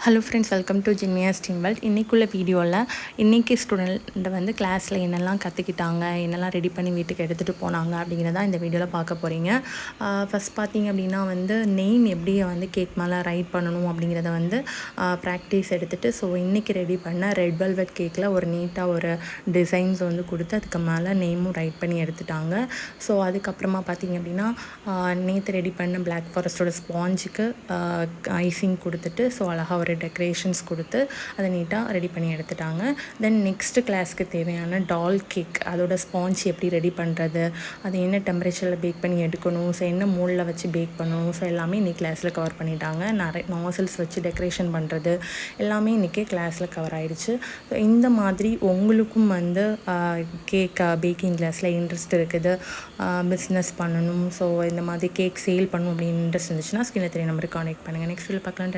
Hello friends, welcome to ஜின்மியாஸ் team world. இன்றைக்குள்ள வீடியோவில் இன்றைக்கி ஸ்டூடெண்ட் வந்து கிளாஸில் என்னெல்லாம் கற்றுக்கிட்டாங்க, என்னெல்லாம் ரெடி பண்ணி வீட்டுக்கு எடுத்துகிட்டு போனாங்க அப்படிங்கிறத இந்த வீடியோவில் பார்க்க போகிறீங்க. ஃபஸ்ட் பார்த்தீங்க அப்படின்னா வந்து நெய்ம் எப்படி வந்து கேக் மேலே ரைட் பண்ணணும் அப்படிங்கிறத வந்து ப்ராக்டிஸ் எடுத்துகிட்டு, ஸோ இன்றைக்கி ரெடி பண்ண ரெட் வெல்வெட் கேக்கில் ஒரு நீட்டாக ஒரு டிசைன்ஸ் வந்து கொடுத்து அதுக்கு மேலே நெய்மும் ரைட் பண்ணி எடுத்துட்டாங்க. ஸோ அதுக்கப்புறமா பார்த்தீங்க அப்படின்னா நேற்று ரெடி பண்ண பிளாக் ஃபாரஸ்ட்டோட ஸ்பாஞ்சுக்கு ஐசிங் கொடுத்துட்டு ஸோ அழகாக ஒரு டெக்கரேஷன்ஸ் கொடுத்து அதை நீட்டாக ரெடி பண்ணி எடுத்துட்டாங்க. தென் நெக்ஸ்ட்டு கிளாஸ்க்கு தேவையான டால் கேக், அதோட ஸ்பாஞ்ச் எப்படி ரெடி பண்ணுறது, அது என்ன டெம்பரேச்சரில் பேக் பண்ணி எடுக்கணும், ஸோ என்ன மோல்டில் வச்சு பேக் பண்ணணும், ஸோ எல்லாமே இன்றைக்கி கிளாஸில் கவர் பண்ணிட்டாங்க. நிறைய நாசல்ஸ் வச்சு டெக்கரேஷன் பண்ணுறது எல்லாமே இன்றைக்கி கிளாஸில் கவர் ஆயிடுச்சு. ஸோ இந்த மாதிரி உங்களுக்கும் வந்து பேக்கிங் கிளாஸில் இன்ட்ரெஸ்ட் இருக்குது, பிஸ்னஸ் பண்ணணும், ஸோ இந்த மாதிரி கேக் சேல் பண்ணணும் அப்படின்னு இன்ட்ரெஸ்ட் இருந்துச்சுன்னா ஸ்கிரீனில் தெரிய நம்பருக்கு கான்டெக்ட் பண்ணுங்கள். நெக்ஸ்ட் வீடியோ பார்க்கலாம்.